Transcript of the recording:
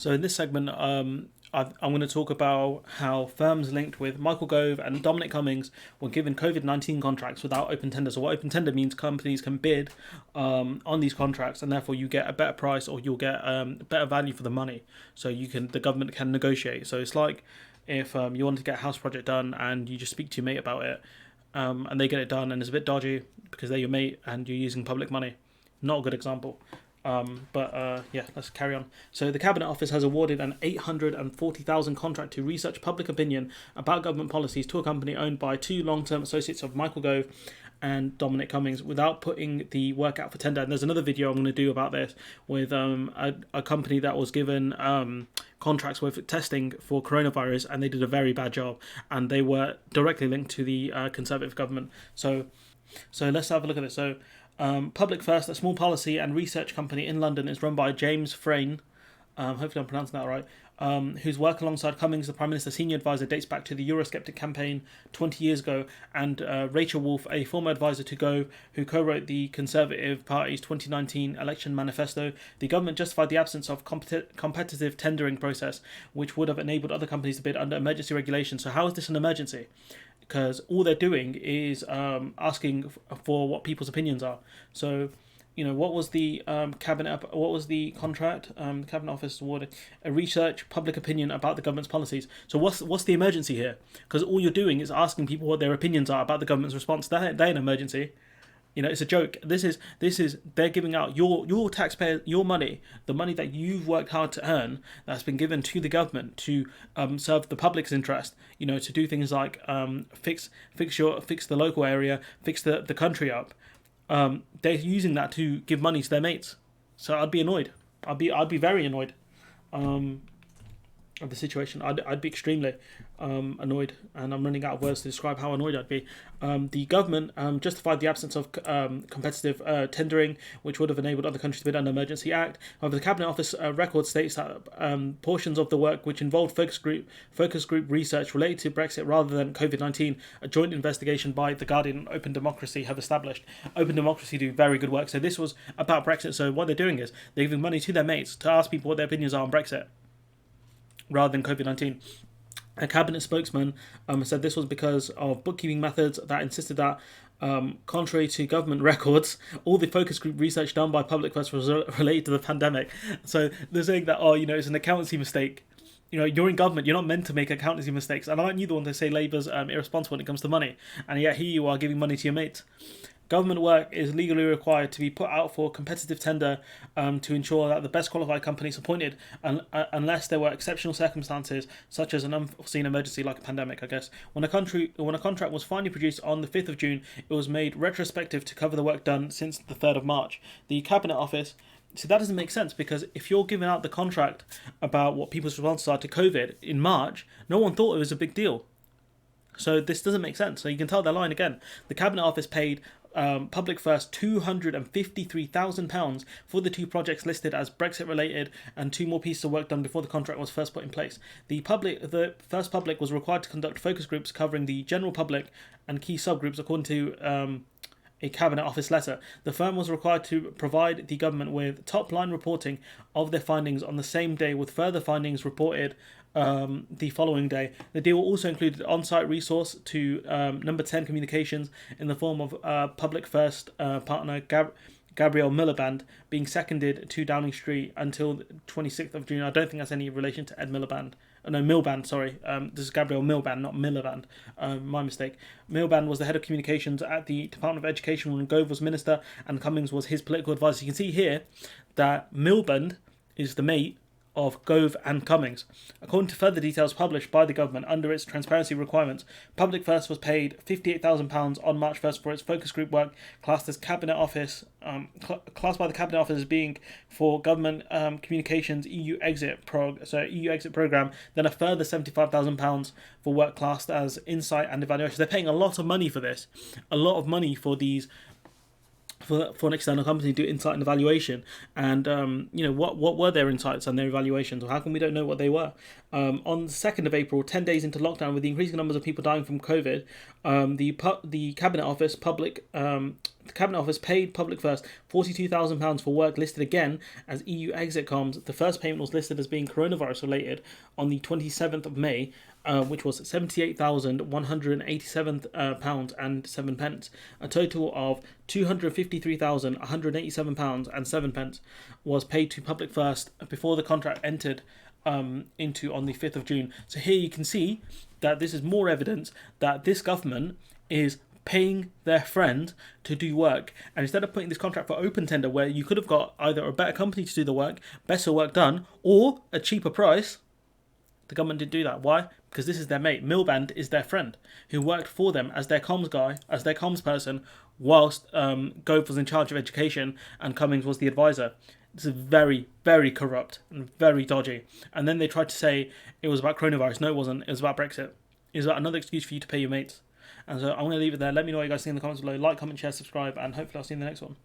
So in this segment, I'm going to talk about how firms linked with Michael Gove and Dominic Cummings were given COVID-19 contracts without open tender. So what open tender means, companies can bid on these contracts, and therefore you get a better price or you'll get better value for the money. So the government can negotiate. So it's like if you want to get a house project done and you just speak to your mate about it, and they get it done and it's a bit dodgy because they're your mate and you're using public money. Not a good example. Yeah, let's carry on. So the Cabinet Office has awarded an 840,000 contract to research public opinion about government policies to a company owned by two long-term associates of Michael Gove and Dominic Cummings without putting the work out for tender. And there's another video I'm going to do about this with a company that was given contracts with testing for coronavirus, and they did a very bad job, and they were directly linked to the Conservative government. So let's have a look at this. So Public First, a small policy and research company in London, is run by James Frayne, hopefully I'm pronouncing that right, whose work alongside Cummings, the Prime Minister's senior advisor, dates back to the Eurosceptic campaign 20 years ago, and Rachel Wolfe, a former advisor to Gove, who co-wrote the Conservative Party's 2019 election manifesto. The government justified the absence of competitive tendering process, which would have enabled other companies to bid under emergency regulation. So how is this an emergency? Because all they're doing is asking for what people's opinions are. So, what was the cabinet? What was the contract? The Cabinet Office awarded a research public opinion about the government's policies. So what's the emergency here? Because all you're doing is asking people what their opinions are about the government's response. They're an emergency. It's a joke. This is they're giving out your taxpayer, your money, the money that you've worked hard to earn, that's been given to the government to serve the public's interest. To do things like fix the local area, fix the country up. They're using that to give money to their mates. So I'd be annoyed. I'd be very annoyed. Of the situation. I'd be extremely annoyed, and I'm running out of words to describe how annoyed I'd be. The government justified the absence of competitive tendering, which would have enabled other countries to bid under Emergency Act. However, the Cabinet Office record states that portions of the work which involved focus group research related to Brexit rather than COVID-19, a joint investigation by The Guardian and Open Democracy have established. Open Democracy do very good work. So this was about Brexit. So what they're doing is they're giving money to their mates to ask people what their opinions are on Brexit, rather than COVID-19. A cabinet spokesman said this was because of bookkeeping methods that insisted that, contrary to government records, all the focus group research done by Public First was related to the pandemic. So they're saying that, it's an accountancy mistake. You're in government, you're not meant to make accountancy mistakes. And aren't you the one to say Labour's irresponsible when it comes to money? And yet here you are giving money to your mates. Government work is legally required to be put out for competitive tender to ensure that the best qualified company is appointed, unless there were exceptional circumstances such as an unforeseen emergency like a pandemic, I guess. When a contract was finally produced on the 5th of June, it was made retrospective to cover the work done since the 3rd of March. The Cabinet Office... So that doesn't make sense, because if you're giving out the contract about what people's responses are to COVID in March, no one thought it was a big deal. So this doesn't make sense. So you can tell they're lying again. The Cabinet Office paid Public First £253,000 for the two projects listed as Brexit related, and two more pieces of work done before the contract was first put in place. The First Public was required to conduct focus groups covering the general public and key subgroups according to a Cabinet Office letter. The firm was required to provide the government with top-line reporting of their findings on the same day, with further findings reported the following day. The deal also included on-site resource to Number 10 Communications in the form of Public First partner Gabrielle Miliband being seconded to Downing Street until the 26th of June. I don't think that's any relation to Ed Miliband. No, Miliband, sorry. This is Gabrielle Miliband, not Miliband. My mistake. Miliband was the head of communications at the Department of Education when Gove was minister, and Cummings was his political advisor. You can see here that Miliband is the mate of Gove and Cummings. According to further details published by the government under its transparency requirements, Public First was paid £58,000 on March 1st for its focus group work, classed by the Cabinet Office as being for government communications EU exit program. Then a further £75,000 for work classed as insight and evaluation. They're paying a lot of money for this, a lot of money for these. For an external company to do insight and evaluation, and what were their insights and their evaluations, or how come we don't know what they were? On the 2nd of April, 10 days into lockdown, with the increasing numbers of people dying from COVID, the Cabinet Office The Cabinet Office paid Public First £42,000 for work listed again as EU exit comms. The first payment was listed as being coronavirus related on the 27th of May, which was £78,187 and 7 pence. A total of £253,187 and 7 pence was paid to Public First before the contract entered into on the 5th of June. So here you can see that this is more evidence that this government is paying their friend to do work, and instead of putting this contract for open tender where you could have got either a better company to do the work, better work done, or a cheaper price, the government didn't do that. Why? Because this is their mate. Milband is their friend who worked for them as their comms guy, as their comms person, whilst Gove was in charge of education and Cummings was the advisor. This is very, very corrupt and very dodgy. And then they tried to say it was about coronavirus. No, it wasn't. It was about Brexit. It was about another excuse for you to pay your mates. And so I'm going to leave it there. Let me know what you guys think in the comments below. Like, comment, share, subscribe, and hopefully I'll see you in the next one.